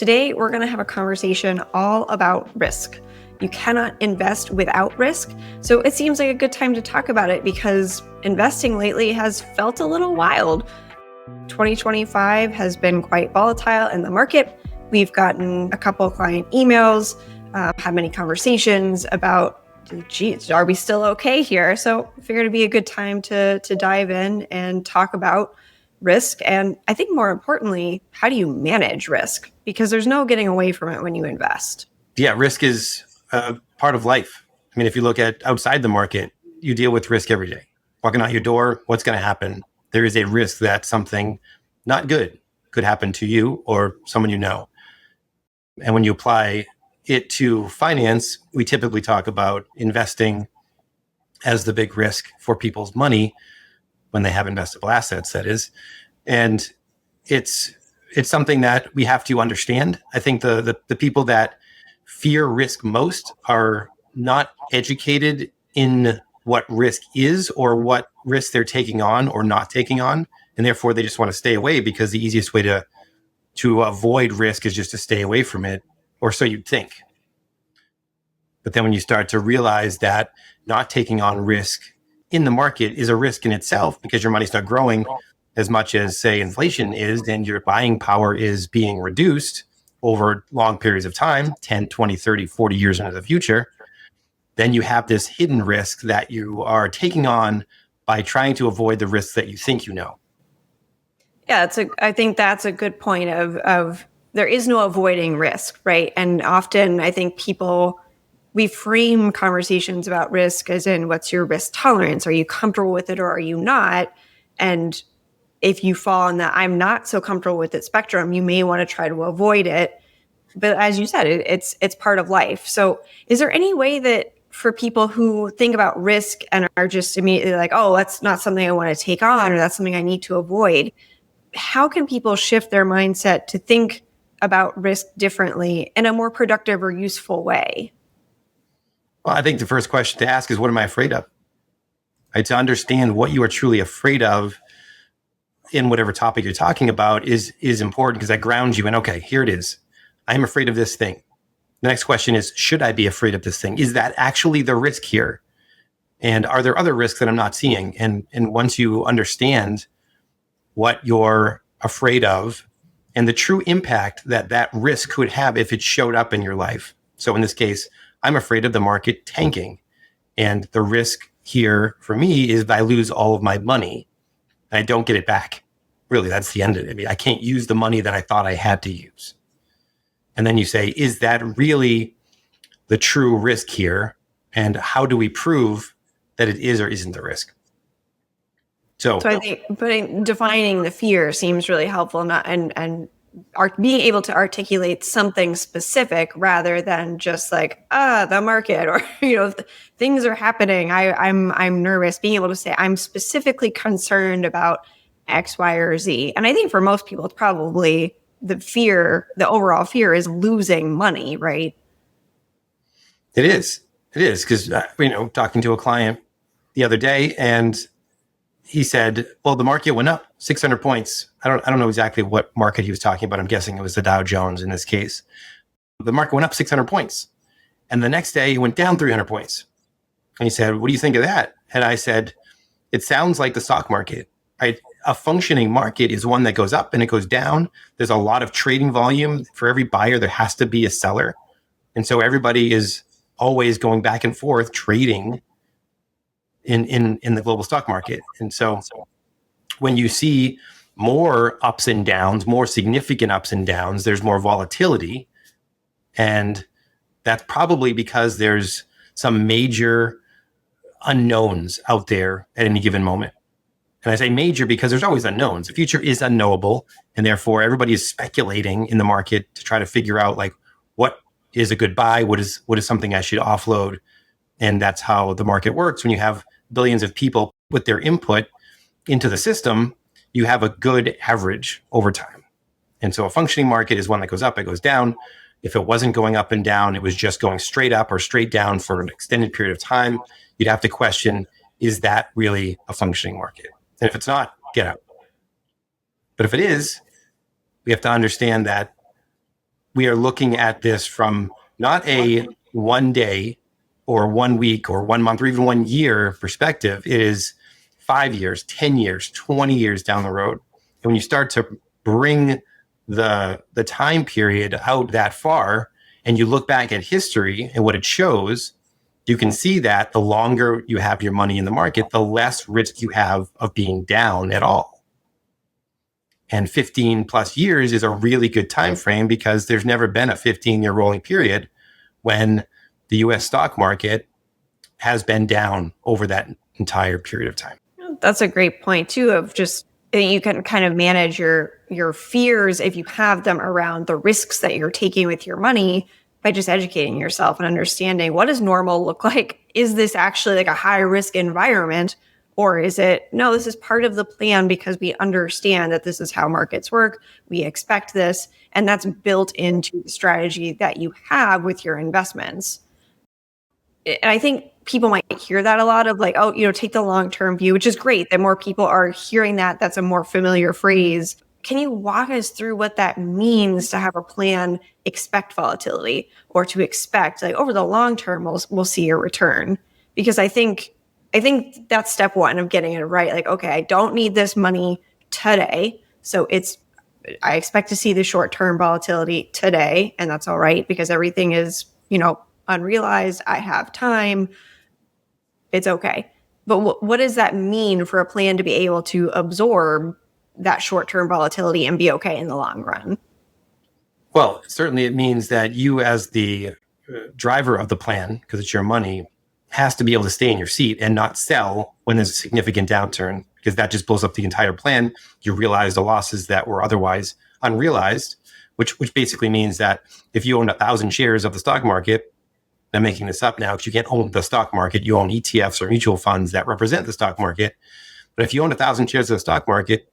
Today, we're going to have a conversation all about risk. You cannot invest without risk, so it seems like a good time to talk about it because investing lately has felt a little wild. 2025 has been quite volatile in the market. We've gotten a couple of client emails, had many conversations about, geez, are we still okay here? So I figured it'd be a good time to dive in and talk about risk. And I think more importantly, how do you manage risk? Because there's no getting away from it when you invest. Yeah, risk is part of life. I mean, if you look at outside the market, you deal with risk every day. Walking out your door, what's going to happen? There is a risk that something not good could happen to you or someone you know. And when you apply it to finance, we typically talk about investing as the big risk for people's money when they have investable assets, that is. And it's something that we have to understand. I think the people that fear risk most are not educated in what risk is or what risk they're taking on or not taking on. And therefore they just want to stay away because the easiest way to avoid risk is just to stay away from it, or so you'd think. But then when you start to realize that not taking on risk in the market is a risk in itself because your money's not growing as much as, say, inflation is, and your buying power is being reduced over long periods of time, 10, 20, 30, 40 years into the future, then you have this hidden risk that you are taking on by trying to avoid the risks that you think you know. Yeah, I think that's a good point of there is no avoiding risk, right? And often I think we frame conversations about risk as in, what's your risk tolerance? Are you comfortable with it or are you not? And if you fall on that I'm not so comfortable with it spectrum, you may want to try to avoid it. But as you said, it's part of life. So is there any way that for people who think about risk and are just immediately like, oh, that's not something I want to take on or that's something I need to avoid, how can people shift their mindset to think about risk differently in a more productive or useful way? Well, I think the first question to ask is, what am I afraid of? Right? To understand what you are truly afraid of in whatever topic you're talking about is important because that grounds you in, okay, here it is. I'm afraid of this thing. The next question is, should I be afraid of this thing? Is that actually the risk here? And are there other risks that I'm not seeing? And once you understand what you're afraid of and the true impact that risk could have if it showed up in your life. So in this case, I'm afraid of the market tanking. And the risk here for me is I lose all of my money and I don't get it back. Really, that's the end of it. I mean, I can't use the money that I thought I had to use. And then you say, is that really the true risk here? And how do we prove that it is or isn't the risk? So I think defining the fear seems really helpful, and being able to articulate something specific rather than just like, the market or, things are happening. I'm nervous. Being able to say, I'm specifically concerned about X, Y, or Z. And I think for most people, it's probably the overall fear is losing money, right? It is because, talking to a client the other day and he said, well, the market went up 600 points. I don't know exactly what market he was talking about. I'm guessing it was the Dow Jones in this case. The market went up 600 points. And the next day it went down 300 points. And he said, what do you think of that? And I said, it sounds like the stock market, right? A functioning market is one that goes up and it goes down. There's a lot of trading volume. For every buyer, there has to be a seller. And so everybody is always going back and forth trading in the global stock market. And so when you see more ups and downs, more significant ups and downs, there's more volatility. And that's probably because there's some major unknowns out there at any given moment. And I say major because there's always unknowns. The future is unknowable. And therefore everybody is speculating in the market to try to figure out like, what is a good buy? What is something I should offload? And that's how the market works. When you have billions of people put their input into the system, you have a good average over time. And so a functioning market is one that goes up, it goes down. If it wasn't going up and down, it was just going straight up or straight down for an extended period of time, you'd have to question, is that really a functioning market? And if it's not, get out. But if it is, we have to understand that we are looking at this from not a 1 day or 1 week or 1 month or even 1 year perspective. It is 5 years, 10 years, 20 years down the road. And when you start to bring the time period out that far and you look back at history and what it shows, you can see that the longer you have your money in the market, the less risk you have of being down at all. And 15 plus years is a really good time frame because there's never been a 15-year rolling period when the US stock market has been down over that entire period of time. That's a great point too, of just you can kind of manage your fears if you have them around the risks that you're taking with your money by just educating yourself and understanding, what does normal look like? Is this actually like a high risk environment? Or is it, no, this is part of the plan because we understand that this is how markets work. We expect this. And that's built into the strategy that you have with your investments. And I think people might hear that a lot of like, oh, take the long-term view, which is great that more people are hearing that. That's a more familiar phrase. Can you walk us through what that means to have a plan, expect volatility, or to expect like over the long term, we'll see a return? Because I think that's step one of getting it right. Like, okay, I don't need this money today. So I expect to see the short-term volatility today, and that's all right because everything is, unrealized. I have time. It's okay. But what does that mean for a plan to be able to absorb that short-term volatility and be okay in the long run? Well, certainly it means that you as the driver of the plan, because it's your money, has to be able to stay in your seat and not sell when there's a significant downturn, because that just blows up the entire plan. You realize the losses that were otherwise unrealized, which basically means that if you own 1,000 shares of the stock market, I'm making this up now because you can't own the stock market. You own ETFs or mutual funds that represent the stock market. But if you own 1,000 shares of the stock market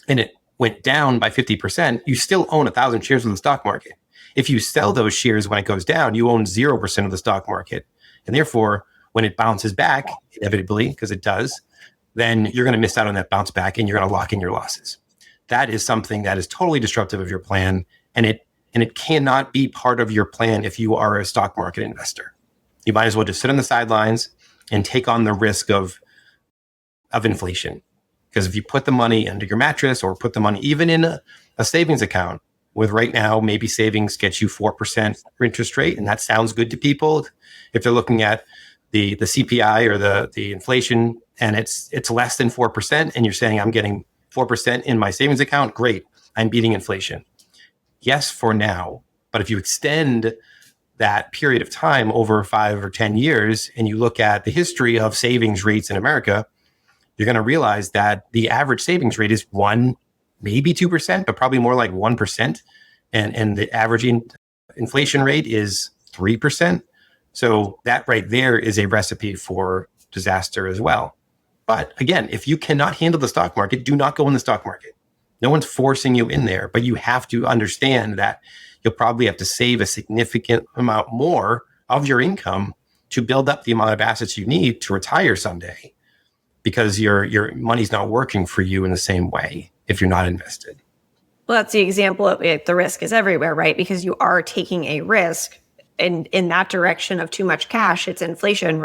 and it went down by 50%, you still own 1,000 shares of the stock market. If you sell those shares when it goes down, you own 0% of the stock market. And therefore, when it bounces back, inevitably, because it does, then you're going to miss out on that bounce back and you're going to lock in your losses. That is something that is totally disruptive of your plan. And it cannot be part of your plan if you are a stock market investor. You might as well just sit on the sidelines and take on the risk of inflation. Because if you put the money under your mattress or put the money even in a savings account, with right now, maybe savings gets you 4% interest rate, and that sounds good to people. If they're looking at the CPI or the inflation and it's less than 4%, and you're saying I'm getting 4% in my savings account, great, I'm beating inflation. Yes, for now. But if you extend that period of time over 5 or 10 years and you look at the history of savings rates in America, you're going to realize that the average savings rate is 1, maybe 2%, but probably more like 1%. And the average inflation rate is 3%. So that right there is a recipe for disaster as well. But again, if you cannot handle the stock market, do not go in the stock market. No one's forcing you in there, but you have to understand that you'll probably have to save a significant amount more of your income to build up the amount of assets you need to retire someday, because your money's not working for you in the same way if you're not invested. Well, that's the example of it. The risk is everywhere, right? Because you are taking a risk in that direction of too much cash. It's inflation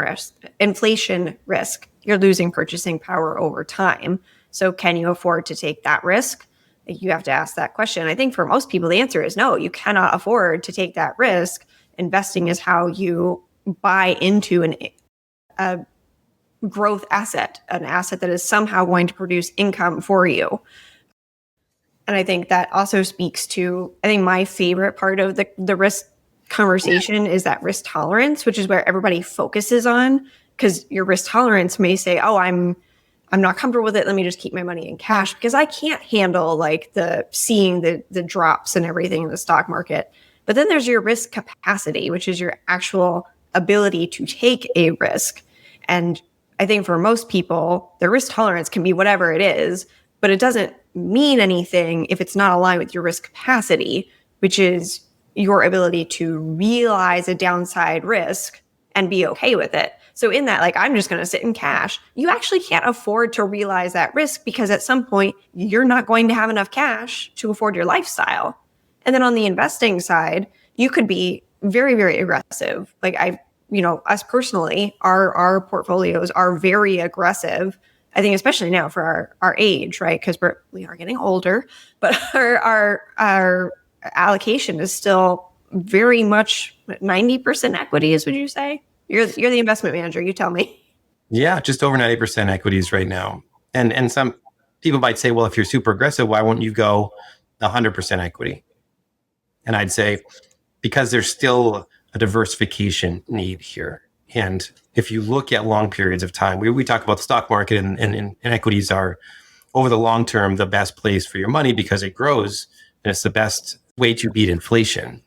risk. You're losing purchasing power over time. So can you afford to take that risk? You have to ask that question. I think for most people, the answer is no, you cannot afford to take that risk. Investing is how you buy into a growth asset, an asset that is somehow going to produce income for you. And I think that also speaks to, I think my favorite part of the risk conversation is that risk tolerance, which is where everybody focuses on, because your risk tolerance may say, oh, I'm not comfortable with it. Let me just keep my money in cash because I can't handle like seeing the drops and everything in the stock market. But then there's your risk capacity, which is your actual ability to take a risk. And I think for most people, their risk tolerance can be whatever it is, but it doesn't mean anything if it's not aligned with your risk capacity, which is your ability to realize a downside risk and be okay with it. So in that, like, I'm just going to sit in cash, you actually can't afford to realize that risk because at some point you're not going to have enough cash to afford your lifestyle. And then on the investing side, you could be very, very aggressive. Like us personally, our portfolios are very aggressive. I think especially now for our age, right? Because we are getting older, but our allocation is still very much 90% equities, would you say? You're the investment manager, you tell me. Yeah, just over 90% equities right now. And some people might say, well, if you're super aggressive, why won't you go 100% equity? And I'd say, because there's still a diversification need here. And if you look at long periods of time, we talk about the stock market and equities are over the long term the best place for your money because it grows and it's the best way to beat inflation.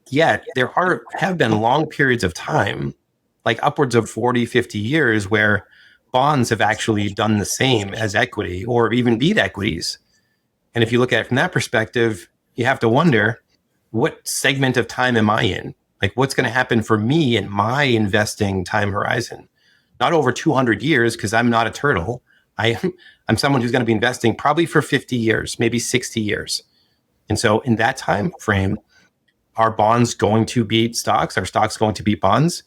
Yet there have been long periods of time, like upwards of 40, 50 years, where bonds have actually done the same as equity or even beat equities. And if you look at it from that perspective, you have to wonder, what segment of time am I in? Like, what's going to happen for me in my investing time horizon? Not over 200 years, because I'm not a turtle. I'm someone who's going to be investing probably for 50 years, maybe 60 years. And so in that time frame, are bonds going to beat stocks? Are stocks going to beat bonds?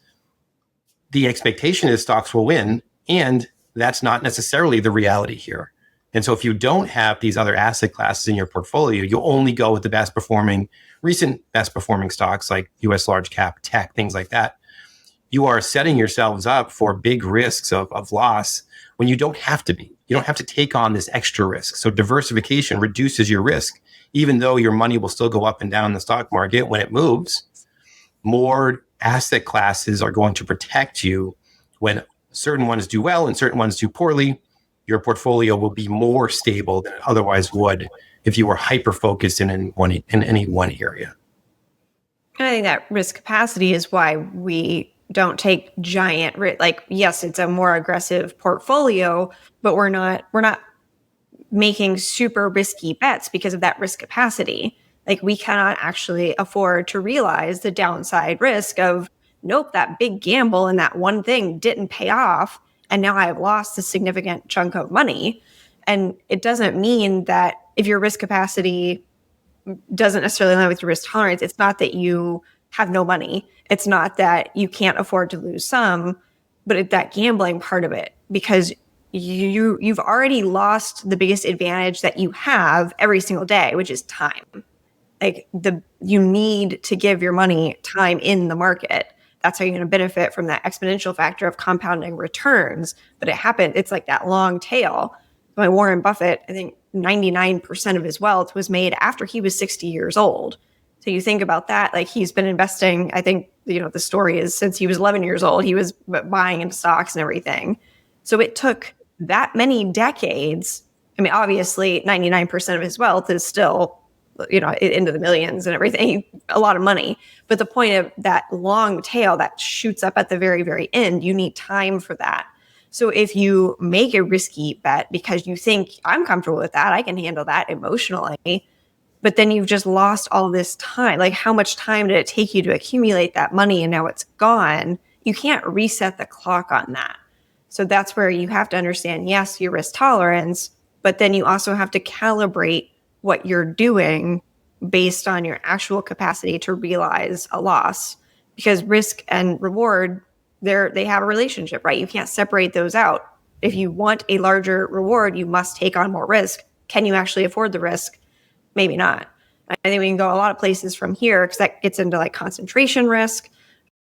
The expectation is stocks will win, and that's not necessarily the reality here. And so if you don't have these other asset classes in your portfolio, you'll only go with the recent best performing stocks like US large cap, tech, things like that. You are setting yourselves up for big risks of loss when you don't have to be. You don't have to take on this extra risk. So diversification reduces your risk, even though your money will still go up and down in the stock market when it moves. More asset classes are going to protect you when certain ones do well and certain ones do poorly. Your portfolio will be more stable than it otherwise would if you were hyper focused in any one area. And I think that risk capacity is why we don't take giant risk. Like, yes, it's a more aggressive portfolio, but we're not making super risky bets because of that risk capacity. Like, we cannot actually afford to realize the downside risk of, nope, that big gamble and that one thing didn't pay off. And now I've lost a significant chunk of money. And it doesn't mean that if your risk capacity doesn't necessarily align with your risk tolerance, it's not that you have no money. It's not that you can't afford to lose some, but it's that gambling part of it, because you've already lost the biggest advantage that you have every single day, which is time. Like, you need to give your money time in the market. That's how you're going to benefit from that exponential factor of compounding returns. But it's like that long tail. By Warren Buffett, I think 99% of his wealth was made after he was 60 years old. So you think about that, like, he's been investing, I think, the story is since he was 11 years old, he was buying into stocks and everything. So it took that many decades. I mean, obviously 99% of his wealth is still, into the millions and everything, a lot of money. But the point of that long tail that shoots up at the very, very end, you need time for that. So if you make a risky bet because you think, I'm comfortable with that, I can handle that emotionally, but then you've just lost all this time. Like, how much time did it take you to accumulate that money and now it's gone? You can't reset the clock on that. So that's where you have to understand, yes, your risk tolerance, but then you also have to calibrate what you're doing based on your actual capacity to realize a loss, because risk and reward, they have a relationship, right? You can't separate those out. If you want a larger reward, you must take on more risk. Can you actually afford the risk? Maybe not. I think we can go a lot of places from here, because that gets into like concentration risk,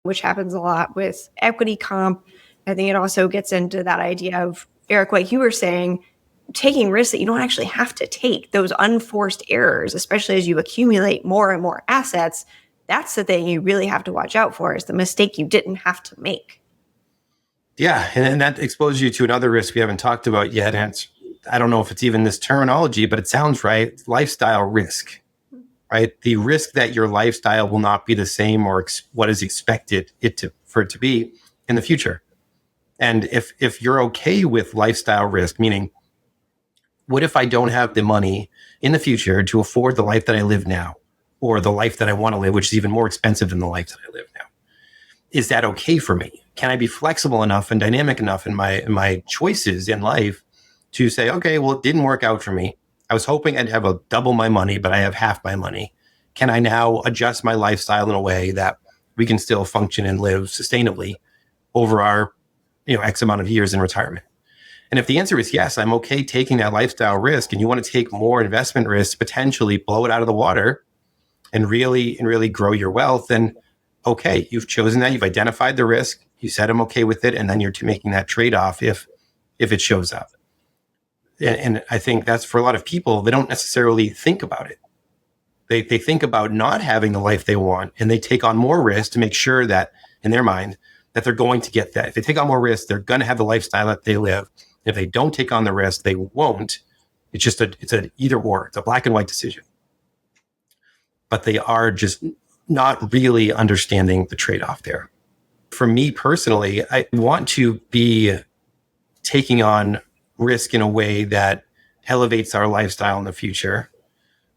which happens a lot with equity comp. I think it also gets into that idea of, Eric, what you were saying, taking risks that you don't actually have to take, those unforced errors, especially as you accumulate more and more assets. That's the thing you really have to watch out for, is the mistake you didn't have to make. Yeah, and that exposes you to another risk we haven't talked about yet. And I don't know if it's even this terminology, but it sounds right. Lifestyle risk, right? The risk that your lifestyle will not be the same or what is expected for it to be in the future. And if you're okay with lifestyle risk, meaning, what if I don't have the money in the future to afford the life that I live now, or the life that I want to live, which is even more expensive than the life that I live now? Is that okay for me? Can I be flexible enough and dynamic enough in my choices in life to say, okay, well, it didn't work out for me. I was hoping I'd have double my money, but I have half my money. can I now adjust my lifestyle in a way that we can still function and live sustainably over our, X amount of years in retirement? And if the answer is yes, I'm okay taking that lifestyle risk, and you want to take more investment risk, potentially blow it out of the water and really grow your wealth, then okay, you've chosen that, you've identified the risk, you said I'm okay with it, and then you're making that trade-off if it shows up. And I think that's for a lot of people, they don't necessarily think about it. They think about not having the life they want, and they take on more risk to make sure that in their mind that they're going to get that. If they take on more risk, they're going to have the lifestyle that they live. If they don't take on the risk, they won't. It's an either or. It's a black and white decision. But they are just not really understanding the trade-off there. For me personally, I want to be taking on risk in a way that elevates our lifestyle in the future.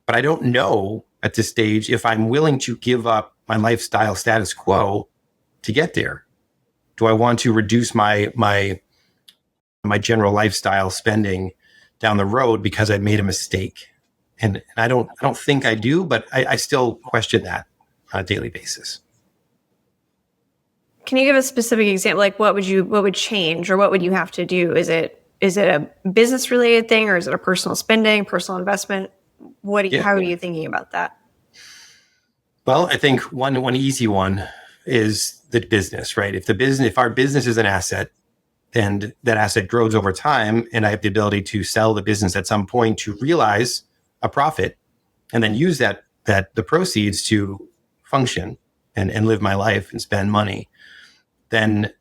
But I don't know at this stage if I'm willing to give up my lifestyle status quo to get there. Do I want to reduce my general lifestyle spending down the road because I made a mistake? And I don't think I do, but I still question that on a daily basis. Can you give a specific example? Like what would change, or what would you have to do? Is it a business related thing, or is it a personal spending, personal investment? How are you thinking about that? Well, I think one easy one is the business, right? If our business is an asset, and that asset grows over time, and I have the ability to sell the business at some point to realize a profit, and then use the proceeds to function and live my life and spend money, then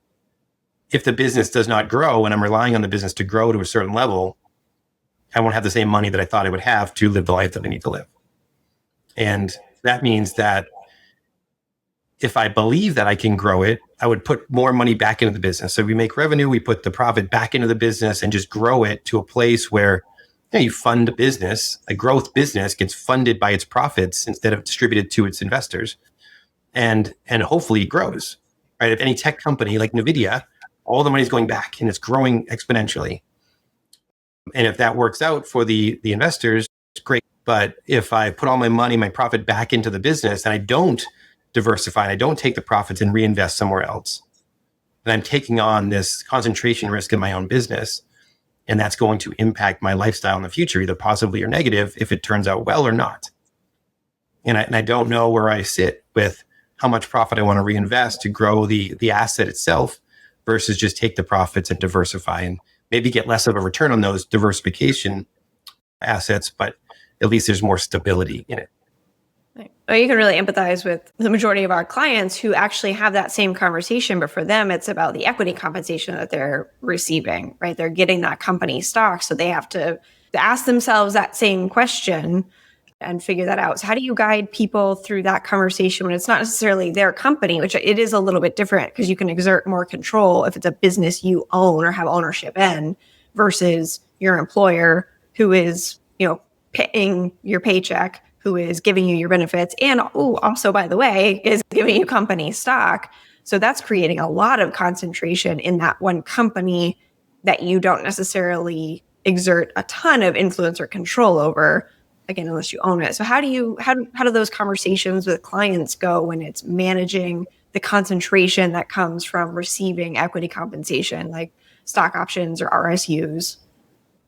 if the business does not grow and I'm relying on the business to grow to a certain level, I won't have the same money that I thought I would have to live the life that I need to live. And that means that if I believe that I can grow it, I would put more money back into the business. So we make revenue, we put the profit back into the business and just grow it to a place where you fund a business. A growth business gets funded by its profits instead of distributed to its investors, and hopefully it grows. Right? If any tech company like NVIDIA, all the money is going back and it's growing exponentially. And if that works out for the investors, it's great. But if I put all my money, my profit back into the business, and I don't diversify, and I don't take the profits and reinvest somewhere else, then I'm taking on this concentration risk in my own business. And that's going to impact my lifestyle in the future, either positively or negative, if it turns out well or not. And I don't know where I sit with how much profit I want to reinvest to grow the asset itself versus just take the profits and diversify and maybe get less of a return on those diversification assets, but at least there's more stability in it. Well, you can really empathize with the majority of our clients who actually have that same conversation, but for them, it's about the equity compensation that they're receiving, right? They're getting that company stock, so they have to ask themselves that same question and figure that out. So how do you guide people through that conversation when it's not necessarily their company, which it is a little bit different because you can exert more control if it's a business you own or have ownership in versus your employer who is, paying your paycheck, who is giving you your benefits, and also, by the way, is giving you company stock. So that's creating a lot of concentration in that one company that you don't necessarily exert a ton of influence or control over, again, unless you own it. So how do those conversations with clients go when it's managing the concentration that comes from receiving equity compensation, like stock options or RSUs?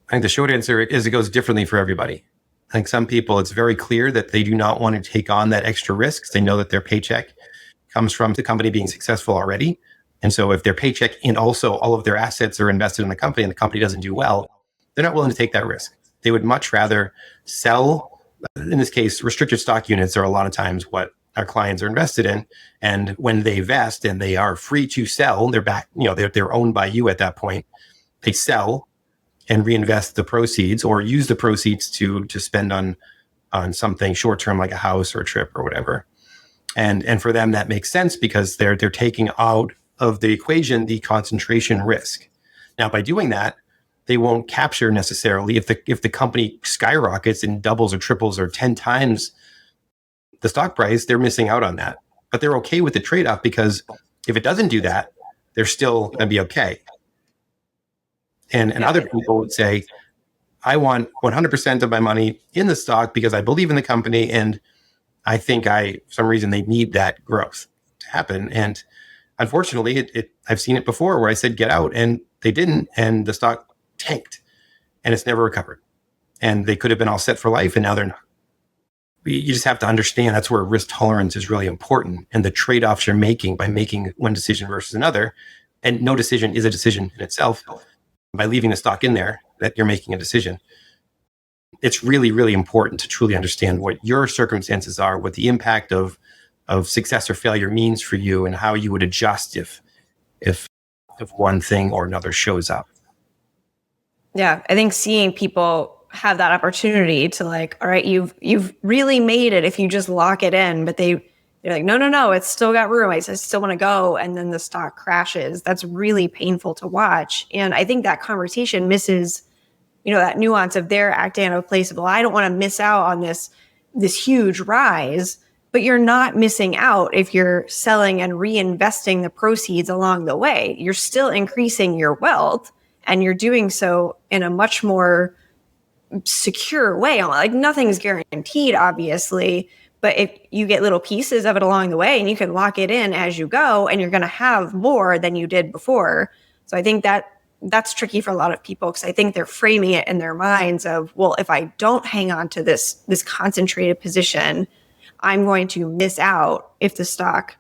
I think the short answer is it goes differently for everybody. I think some people, it's very clear that they do not want to take on that extra risk. They know that their paycheck comes from the company being successful already. And so if their paycheck and also all of their assets are invested in the company and the company doesn't do well, they're not willing to take that risk. They would much rather sell, in this case, restricted stock units are a lot of times what our clients are invested in. And when they vest and they are free to sell, they're back, they're owned by you at that point. They sell and reinvest the proceeds or use the proceeds to spend on something short term like a house or a trip or whatever. And for them that makes sense because they're taking out of the equation the concentration risk. Now by doing that, they won't capture necessarily if the company skyrockets and doubles or triples or 10 times the stock price, they're missing out on that. But they're okay with the trade-off because if it doesn't do that, they're still going to be okay. And other people would say, I want 100% of my money in the stock because I believe in the company and I think for some reason they need that growth to happen. And unfortunately, I've seen it before where I said get out and they didn't, and the stock tanked and it's never recovered. And they could have been all set for life, and now they're not. You just have to understand that's where risk tolerance is really important, and the trade-offs you're making by making one decision versus another. And no decision is a decision in itself. By leaving the stock in there, that you're making a decision. It's really, really important to truly understand what your circumstances are, what the impact of success or failure means for you, and how you would adjust if one thing or another shows up. Yeah, I think seeing people have that opportunity to like, all right, you've really made it if you just lock it in, but they're like, no, it's still got room. I still want to go, and then the stock crashes. That's really painful to watch, and I think that conversation misses, that nuance of they're acting out of a place of, well, I don't want to miss out on this huge rise. But you're not missing out if you're selling and reinvesting the proceeds along the way. You're still increasing your wealth, and you're doing so in a much more secure way. Like nothing's guaranteed, obviously, but if you get little pieces of it along the way and you can lock it in as you go, and you're going to have more than you did before. So I think that's tricky for a lot of people, because I think they're framing it in their minds of, well, if I don't hang on to this concentrated position, I'm going to miss out if the stock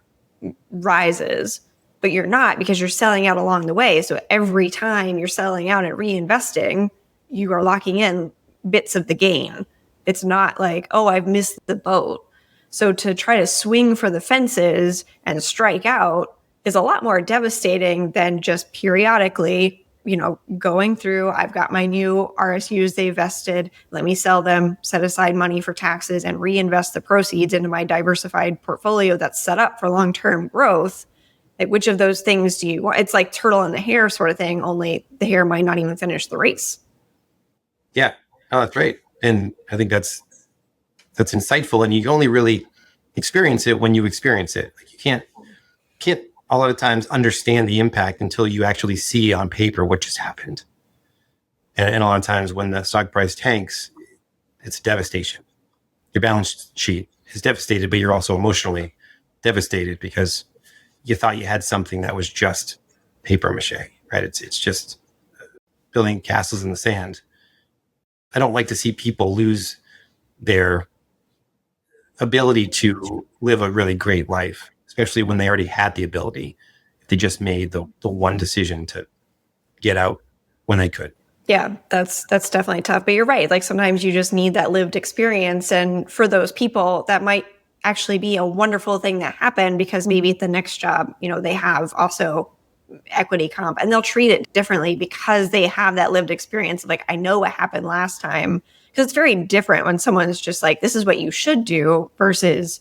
rises. But you're not, because you're selling out along the way. So every time you're selling out and reinvesting, you are locking in bits of the gain. It's not like, oh, I've missed the boat. So to try to swing for the fences and strike out is a lot more devastating than just periodically, going through, I've got my new RSUs, they vested, let me sell them, set aside money for taxes, and reinvest the proceeds into my diversified portfolio that's set up for long-term growth. Like, which of those things do you want? It's like turtle and the hare sort of thing, only the hare might not even finish the race. Yeah, oh, that's right. And I think that's insightful, and you only really experience it when you experience it. Like you can't a lot of times understand the impact until you actually see on paper what just happened. And a lot of times when the stock price tanks, it's devastation. Your balance sheet is devastated, but you're also emotionally devastated because you thought you had something that was just paper mache, right? It's just building castles in the sand. I don't like to see people lose their ability to live a really great life, especially when they already had the ability. If they just made the one decision to get out when they could. Yeah, that's definitely tough. But you're right. Like sometimes you just need that lived experience. And for those people, that might actually be a wonderful thing that happened, because maybe at the next job, they have also equity comp, and they'll treat it differently because they have that lived experience of like, I know what happened last time. Because it's very different when someone's just like, this is what you should do, versus,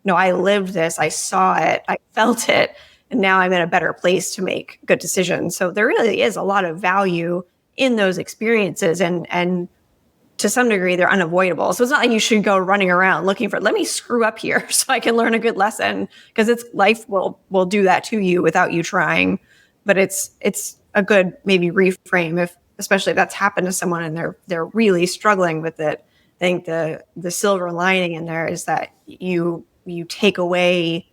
no, I lived this, I saw it, I felt it, and now I'm in a better place to make good decisions. So there really is a lot of value in those experiences, and to some degree they're unavoidable. So it's not like you should go running around looking for, let me screw up here so I can learn a good lesson, because life will do that to you without you trying. But it's a good maybe reframe, especially if that's happened to someone and they're really struggling with it. I think the silver lining in there is that you take away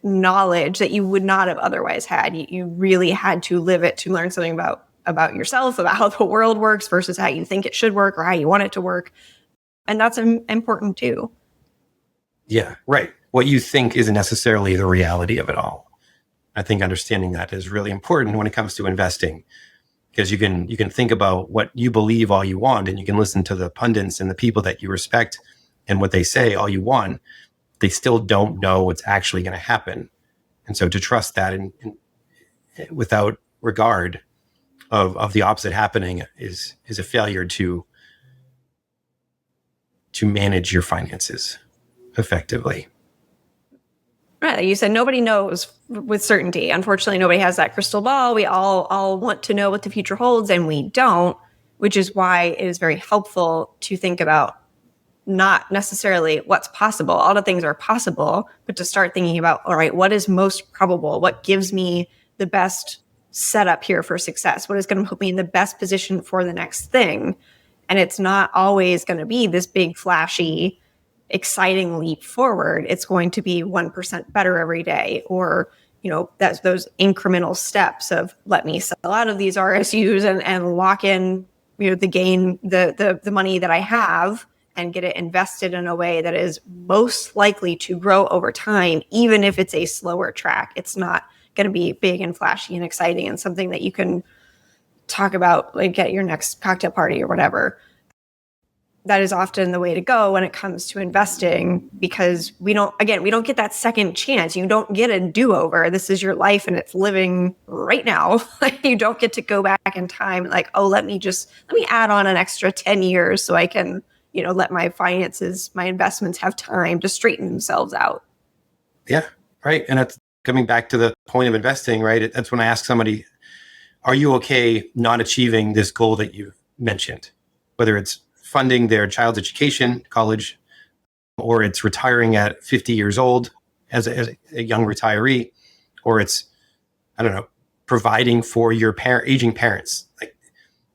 knowledge that you would not have otherwise had. You really had to live it to learn something about yourself, about how the world works versus how you think it should work or how you want it to work. And that's important too. Yeah, right. What you think isn't necessarily the reality of it all. I think understanding that is really important when it comes to investing, because you can think about what you believe all you want, and you can listen to the pundits and the people that you respect and what they say all you want. They still don't know what's actually going to happen. And so to trust that and without regard of the opposite happening is a failure to manage your finances effectively. Right. You said nobody knows with certainty. Unfortunately, nobody has that crystal ball. We all want to know what the future holds, and we don't, which is why it is very helpful to think about not necessarily what's possible. All the things are possible, but to start thinking about, all right, what is most probable? What gives me the best setup here for success? What is going to put me in the best position for the next thing? And it's not always going to be this big, flashy exciting leap forward. It's going to be 1% better every day, or that's those incremental steps of let me sell out of these RSUs and lock in the gain, the money that I have, and get it invested in a way that is most likely to grow over time, even if it's a slower track. It's not going to be big and flashy and exciting and something that you can talk about like at your next cocktail party or whatever. That is often the way to go when it comes to investing, because we don't get that second chance. You don't get a do-over. This is your life and it's living right now. Like, you don't get to go back in time like, oh, let me add on an extra 10 years so I can, let my finances, my investments have time to straighten themselves out. Yeah, right. And that's coming back to the point of investing, right? That's when I ask somebody, are you okay not achieving this goal that you mentioned? Whether it's funding their child's education, college, or it's retiring at 50 years old as a young retiree, or it's, I don't know, providing for your aging parents. Like,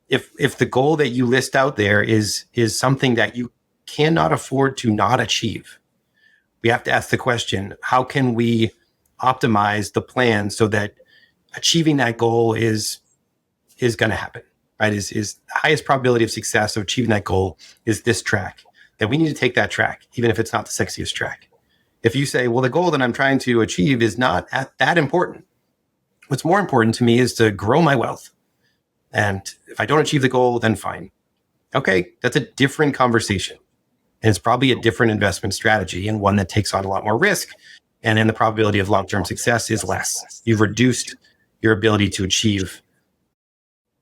if the goal that you list out there is something that you cannot afford to not achieve, we have to ask the question, how can we optimize the plan so that achieving that goal is going to happen? Right, is the highest probability of success of achieving that goal is this track, then we need to take that track, even if it's not the sexiest track. If you say, well, the goal that I'm trying to achieve is not that important. What's more important to me is to grow my wealth. And if I don't achieve the goal, then fine. Okay, that's a different conversation. And it's probably a different investment strategy, and one that takes on a lot more risk. And then the probability of long-term success is less. You've reduced your ability to achieve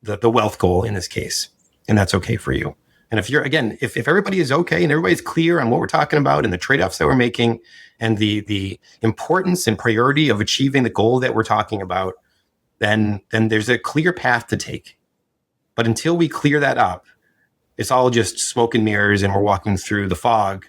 the wealth goal in this case, and that's okay for you. And if everybody is okay and everybody's clear on what we're talking about and the trade-offs that we're making and the importance and priority of achieving the goal that we're talking about, then there's a clear path to take. But until we clear that up, it's all just smoke and mirrors, and we're walking through the fog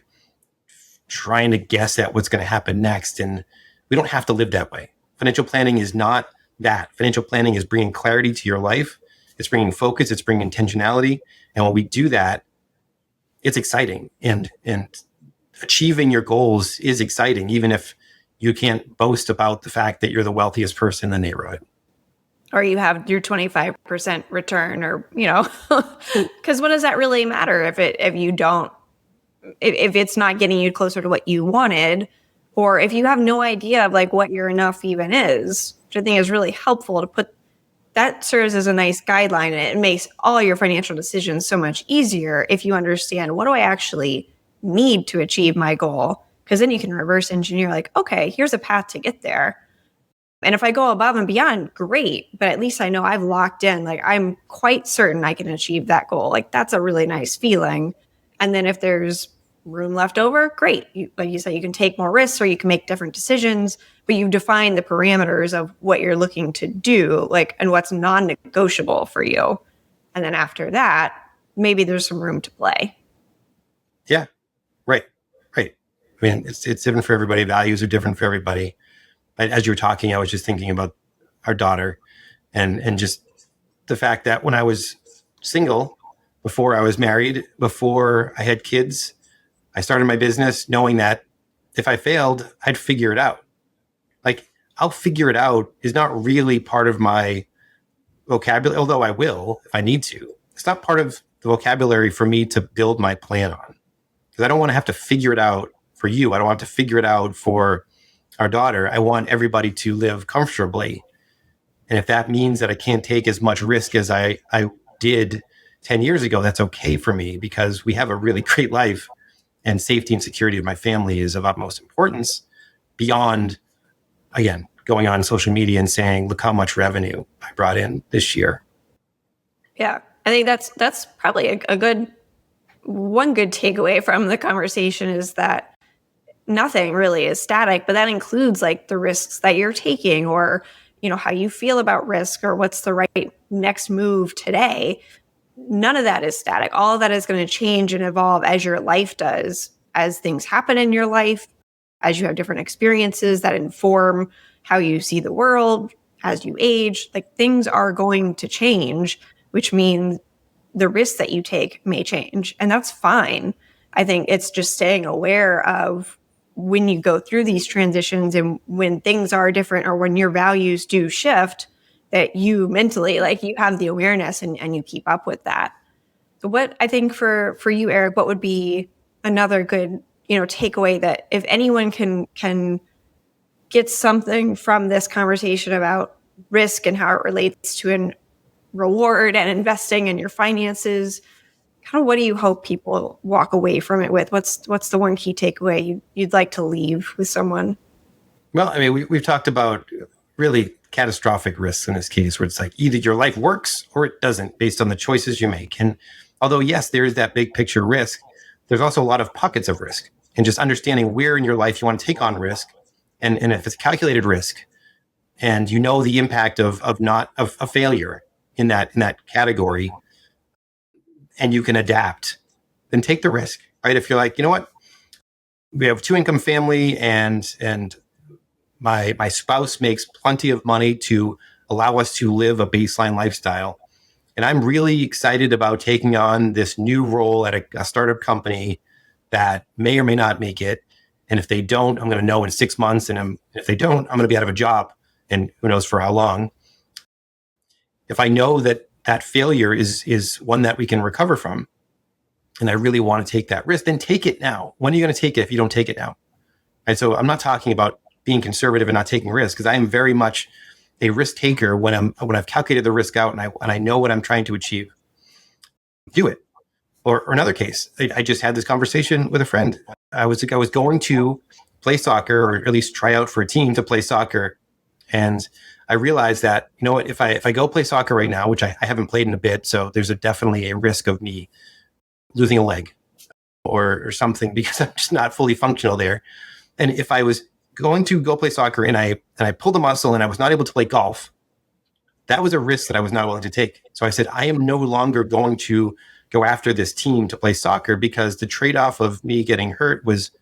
trying to guess at what's going to happen next. And we don't have to live that way. Financial planning is not that. Financial planning is bringing clarity to your life. It's bringing focus, it's bringing intentionality. And when we do that, it's exciting. And achieving your goals is exciting, even if you can't boast about the fact that you're the wealthiest person in the neighborhood. Or you have your 25% return, or, because what does that really matter if it's not getting you closer to what you wanted, or if you have no idea of like what your enough even is, which I think is really helpful to put. That serves as a nice guideline, and it makes all your financial decisions so much easier if you understand, what do I actually need to achieve my goal? Because then you can reverse engineer, like, okay, here's a path to get there. And if I go above and beyond, great. But at least I know I've locked in, like, I'm quite certain I can achieve that goal. Like, that's a really nice feeling. And then if there's room left over, great. Like you said, you can take more risks or you can make different decisions, but you define the parameters of what you're looking to do, like, and what's non-negotiable for you. And then after that, maybe there's some room to play. Yeah, right. I mean, it's different for everybody. Values are different for everybody. As you were talking, I was just thinking about our daughter and just the fact that when I was single, before I was married, before I had kids, I started my business knowing that if I failed, I'd figure it out. Like, I'll figure it out is not really part of my vocabulary, although I will if I need to. It's not part of the vocabulary for me to build my plan on, because I don't want to have to figure it out for you. I don't want to figure it out for our daughter. I want everybody to live comfortably. And if that means that I can't take as much risk as I did 10 years ago, that's okay for me, because we have a really great life. And safety and security of my family is of utmost importance, beyond, again, going on social media and saying, look how much revenue I brought in this year. Yeah, I think that's probably a good takeaway from the conversation, is that nothing really is static, but that includes like the risks that you're taking, or, how you feel about risk, or what's the right next move today. None of that is static. All of that is going to change and evolve as your life does, as things happen in your life, as you have different experiences that inform how you see the world, as you age. Like, things are going to change, which means the risks that you take may change, and that's fine. I think it's just staying aware of when you go through these transitions and when things are different or when your values do shift, that you mentally, like, you have the awareness and you keep up with that. So what I think for you, Eric, what would be another good, takeaway that if anyone can get something from this conversation about risk and how it relates to an reward and investing in your finances, kind of what do you hope people walk away from it with? What's the one key takeaway you'd like to leave with someone? Well, I mean, we've talked about really catastrophic risks in this case, where it's like either your life works or it doesn't based on the choices you make. And although, yes, there is that big picture risk, there's also a lot of pockets of risk. And just understanding where in your life you want to take on risk, and if it's calculated risk, and you know the impact of a failure in that category, and you can adapt, then take the risk, right? If you're like, you know what, we have 2-income family, and my spouse makes plenty of money to allow us to live a baseline lifestyle, and I'm really excited about taking on this new role at a startup company that may or may not make it. And if they don't, I'm going to know in 6 months. And if they don't, I'm going to be out of a job, and who knows for how long. If I know that that failure is one that we can recover from, and I really want to take that risk, then take it now. When are you going to take it if you don't take it now? And so I'm not talking about being conservative and not taking risks, because I am very much a risk taker when I've calculated the risk out and I know what I'm trying to achieve. Do it. Or another case, I just had this conversation with a friend. I was going to play soccer, or at least try out for a team to play soccer, and I realized that, you know what, if I go play soccer right now, which I haven't played in a bit, so there's definitely a risk of me losing a leg or something, because I'm just not fully functional there. And if I was going to go play soccer and I pulled a muscle and I was not able to play golf, that was a risk that I was not willing to take. So I said, I am no longer going to go after this team to play soccer, because the trade-off of me getting hurt was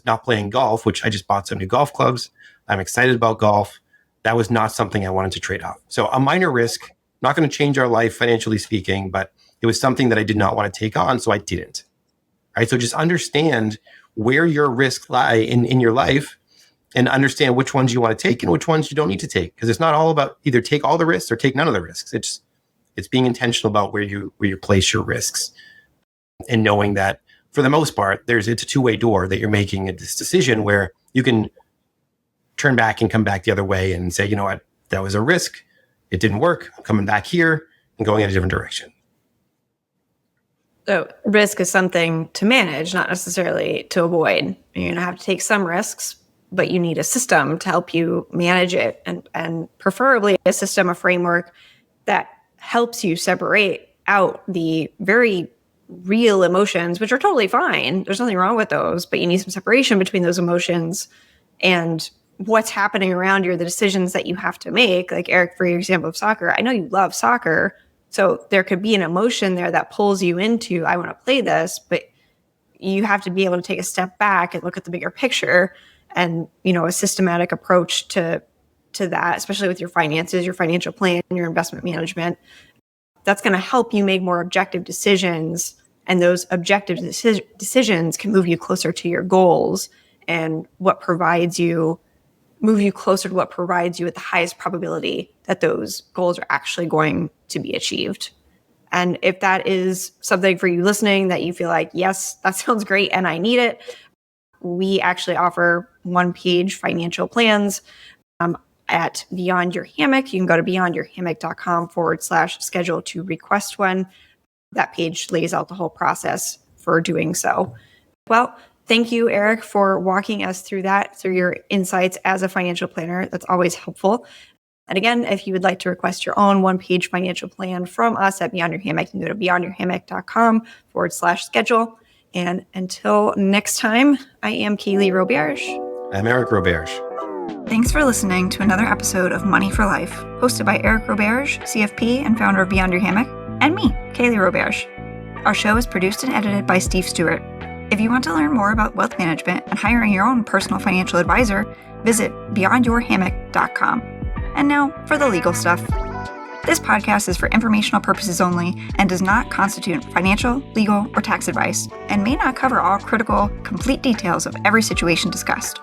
not playing golf, which I just bought some new golf clubs. I'm excited about golf. That was not something I wanted to trade off. So a minor risk, not going to change our life financially speaking, but it was something that I did not want to take on, so I didn't. Right? So just understand where your risks lie in your life, and understand which ones you want to take and which ones you don't need to take. Because it's not all about either take all the risks or take none of the risks. It's being intentional about where you place your risks, and knowing that for the most part, it's a two-way door that you're making this decision where you can turn back and come back the other way and say, you know what, that was a risk. It didn't work. I'm coming back here and going in a different direction. So risk is something to manage, not necessarily to avoid. You're going to have to take some risks, but you need a system to help you manage it, and preferably a system, a framework that helps you separate out the very real emotions, which are totally fine. There's nothing wrong with those, but you need some separation between those emotions and what's happening around you, the decisions that you have to make. Like Eric, for your example of soccer, I know you love soccer, so there could be an emotion there that pulls you into, I want to play this, but you have to be able to take a step back and look at the bigger picture, and, a systematic approach to that, especially with your finances, your financial plan, your investment management. That's going to help you make more objective decisions, and those objective decisions can move you closer to your goals and move you closer to what provides you with the highest probability that those goals are actually going to be achieved. And if that is something for you listening that you feel like, yes, that sounds great and I need it, we actually offer one-page financial plans at Beyond Your Hammock. You can go to beyondyourhammock.com/schedule to request one. That page lays out the whole process for doing so. Well, thank you, Eric, for walking us through your insights as a financial planner. That's always helpful. And again, if you would like to request your own one-page financial plan from us at Beyond Your Hammock, you can go to beyondyourhammock.com/schedule. And until next time, I am Kaylee Roberge. I'm Eric Roberge. Thanks for listening to another episode of Money for Life, hosted by Eric Roberge, CFP and founder of Beyond Your Hammock, and me, Kaylee Roberge. Our show is produced and edited by Steve Stewart. If you want to learn more about wealth management and hiring your own personal financial advisor, visit beyondyourhammock.com. And now for the legal stuff. This podcast is for informational purposes only and does not constitute financial, legal, or tax advice, and may not cover all critical, complete details of every situation discussed.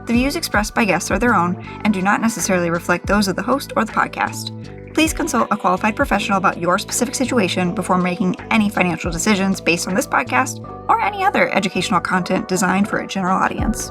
The views expressed by guests are their own and do not necessarily reflect those of the host or the podcast. Please consult a qualified professional about your specific situation before making any financial decisions based on this podcast or any other educational content designed for a general audience.